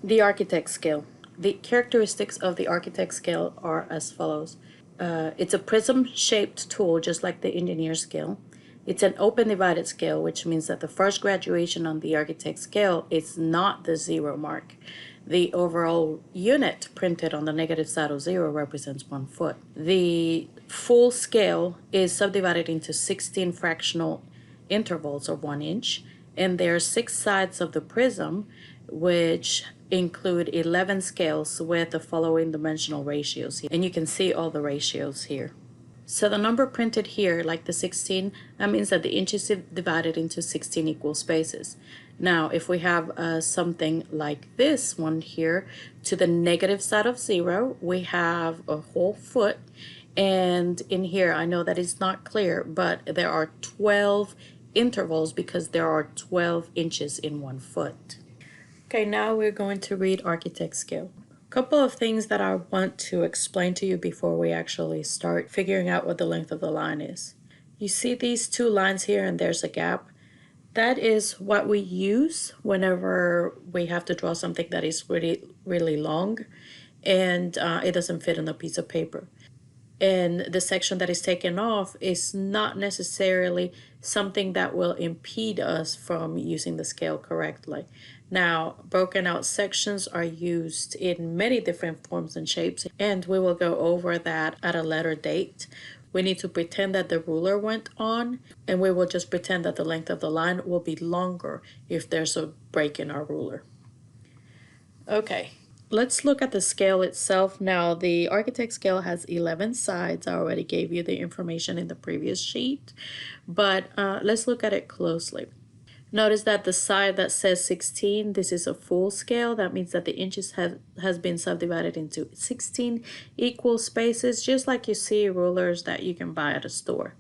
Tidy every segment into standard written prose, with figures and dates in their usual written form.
The architect scale. The characteristics of the architect scale are as follows. It's a prism-shaped tool, just like the engineer scale. It's an open divided scale, which means that the first graduation on the architect scale is not the 0 mark. The overall unit printed on the negative side of 0 represents 1 foot. The full scale is subdivided into 16 fractional intervals of 1 inch, and there are 6 sides of the prism, which include 11 scales with the following dimensional ratios. And you can see all the ratios here. So the number printed here, like the 16, that means that the inch is divided into 16 equal spaces. Now, if we have something like this one here, to the negative side of 0, we have a whole foot. And in here, I know that it's not clear, but there are 12 intervals because there are 12 inches in 1 foot. Okay, now we're going to read architect scale. A couple of things that I want to explain to you before we actually start figuring out what the length of the line is. You see these 2 lines here and there's a gap. That is what we use whenever we have to draw something that is really long and it doesn't fit on a piece of paper. And the section that is taken off is not necessarily something that will impede us from using the scale correctly. Now, broken out sections are used in many different forms and shapes, and we will go over that at a later date. We need to pretend that the ruler went on, and we will just pretend that the length of the line will be longer if there's a break in our ruler. Okay. Let's look at the scale itself. Now, the architect scale has 11 sides. I already gave you the information in the previous sheet, but let's look at it closely. Notice that the side that says 16, this is a full scale. That means that the inches has been subdivided into 16 equal spaces, just like you see rulers that you can buy at a store.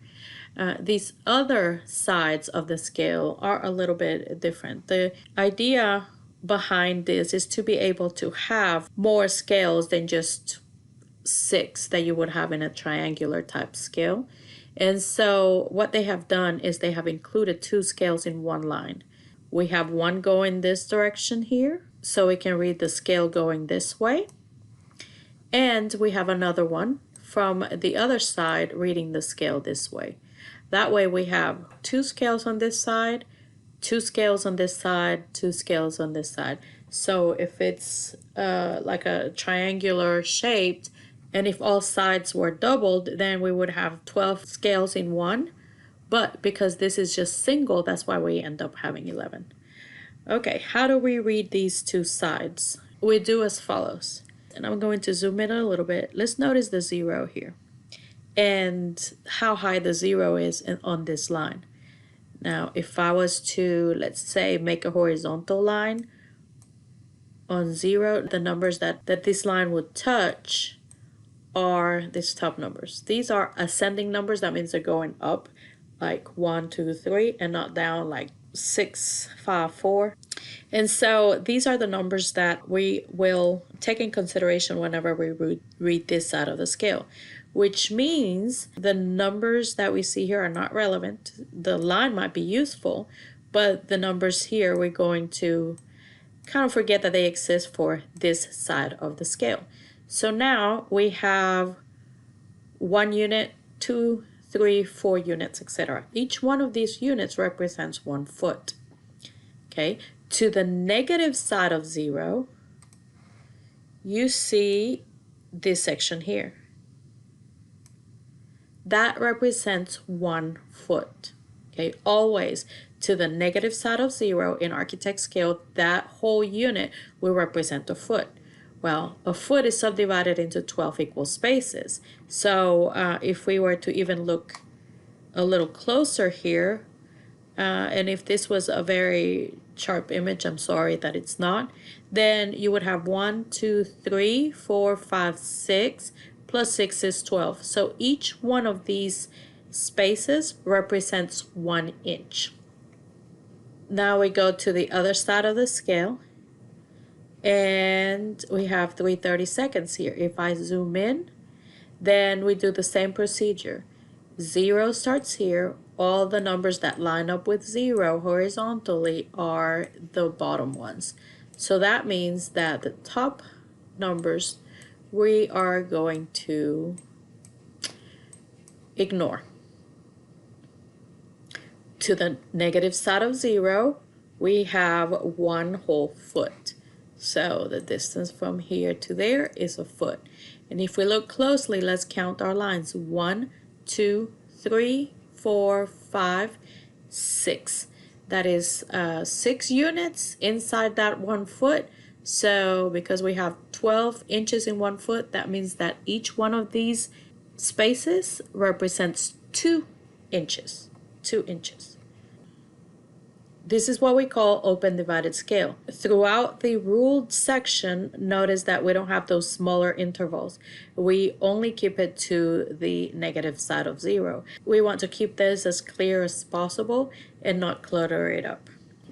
These other sides of the scale are a little bit different. The idea behind this is to be able to have more scales than just 6 that you would have in a triangular type scale. And so what they have done is they have included 2 scales in one line. We have one going this direction here, so we can read the scale going this way. And we have another one from the other side reading the scale this way. That way we have 2 scales on this side, 2 scales on this side, 2 scales on this side. So if it's like a triangular shaped, and if all sides were doubled, then we would have 12 scales in one. But because this is just single, that's why we end up having 11. Okay, how do we read these 2 sides? We do as follows. And I'm going to zoom in a little bit. Let's notice the 0 here and how high the 0 is on this line. Now, if I was to, let's say, make a horizontal line on 0, the numbers that this line would touch are these top numbers. These are ascending numbers. That means they're going up like 1, 2, 3 and not down like 6, 5, 4. And so these are the numbers that we will take in consideration whenever we read this side of the scale, which means the numbers that we see here are not relevant. The line might be useful, but the numbers here, we're going to kind of forget that they exist for this side of the scale. So now we have 1 unit, 2, 3, 4 units, etc. Each one of these units represents 1 foot. Okay, to the negative side of 0, you see this section here. That represents 1 foot. Okay, always to the negative side of 0 in architect scale, that whole unit will represent a foot. Well, a foot is subdivided into 12 equal spaces. So if we were to even look a little closer here, and if this was a very sharp image, I'm sorry that it's not, then you would have 1, 2, 3, 4, 5, 6, plus 6 is 12. So each one of these spaces represents 1 inch. Now we go to the other side of the scale, and we have 330 seconds here. If I zoom in, then we do the same procedure. 0 starts here. All the numbers that line up with 0 horizontally are the bottom ones. So that means that the top numbers we are going to ignore. To the negative side of 0, we have 1 whole foot. So the distance from here to there is a foot. And if we look closely, let's count our lines. 1, 2, 3, 4, 5, 6. That is 6 units inside that 1 foot. So because we have 12 inches in 1 foot, that means that each one of these spaces represents 2 inches. 2 inches. This is what we call open divided scale. Throughout the ruled section, notice that we don't have those smaller intervals. We only keep it to the negative side of 0. We want to keep this as clear as possible and not clutter it up.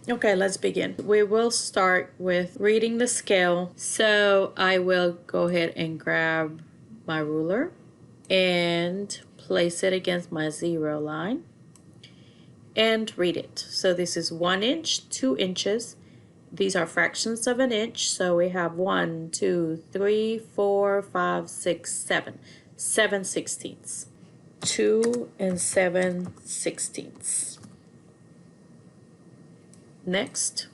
Okay, let's begin. We will start with reading the scale. So I will go ahead and grab my ruler and place it against my 0 line and read it. So this is 1 inch, 2 inches. These are fractions of an inch. So we have 1, 2, 3, 4, 5, 6, 7. 7/16. 2 and 7/16. Next,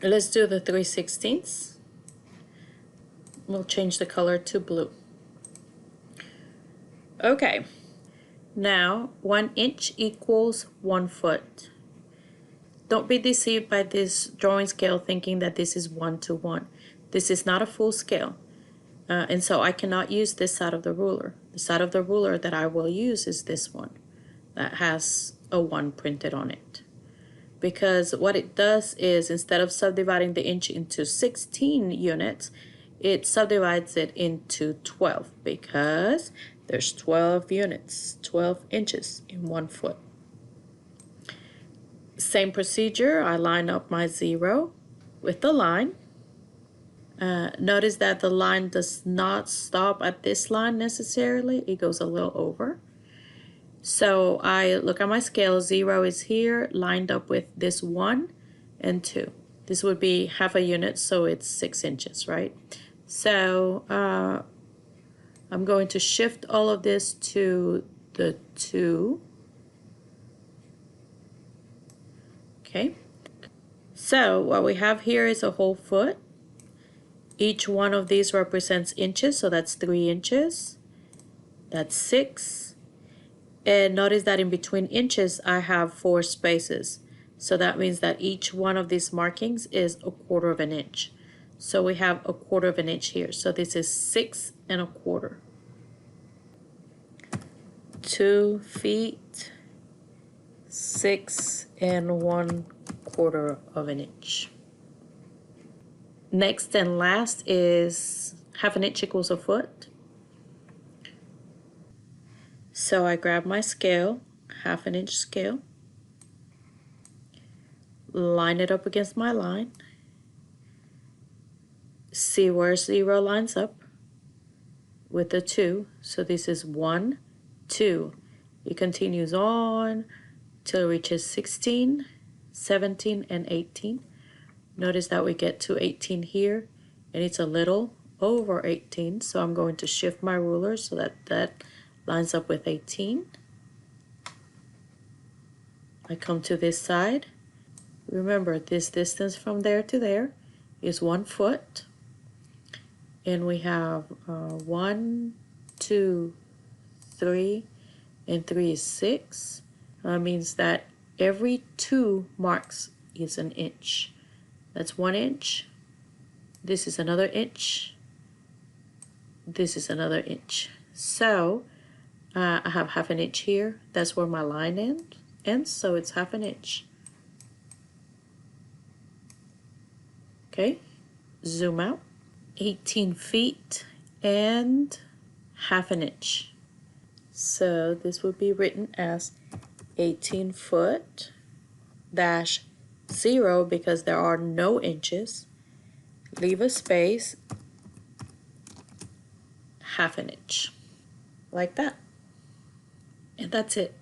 let's do the 3/16. We'll change the color to blue. Okay. Now, 1 inch equals 1 foot. Don't be deceived by this drawing scale thinking that this is 1 to 1. This is not a full scale. And so I cannot use this side of the ruler. The side of the ruler that I will use is this one that has a 1 printed on it. Because what it does is instead of subdividing the inch into 16 units, it subdivides it into 12 because there's 12 units, 12 inches in 1 foot. Same procedure, I line up my 0 with the line. Notice that the line does not stop at this line necessarily, it goes a little over. So I look at my scale, 0 is here, lined up with this 1 and 2. This would be half a unit, so it's 6 inches, right? So I'm going to shift all of this to the 2. Okay. So what we have here is a whole foot. Each one of these represents inches, so that's 3 inches. That's 6. And notice that in between inches, I have 4 spaces. So that means that each one of these markings is 1/4 of an inch. So we have 1/4 of an inch here. So this is 6 1/4. 2 feet, 6 1/4 of an inch. Next and last is half an inch equals a foot. So I grab my scale, half an inch scale, line it up against my line, see where 0 lines up with the 2. So this is 1, 2. It continues on till it reaches 16, 17, and 18. Notice that we get to 18 here, and it's a little over 18. So I'm going to shift my ruler so that that lines up with 18. I come to this side. Remember, this distance from there to there is 1 foot. And we have 1, 2, 3, and 3 is 6. That means that every 2 marks is an inch. That's 1 inch. This is another inch. This is another inch. So I have half an inch here. That's where my line ends, so it's half an inch. Okay, zoom out. 18 feet and half an inch. So this would be written as 18 foot dash 0 because there are no inches. Leave a space, half an inch, like that. And that's it.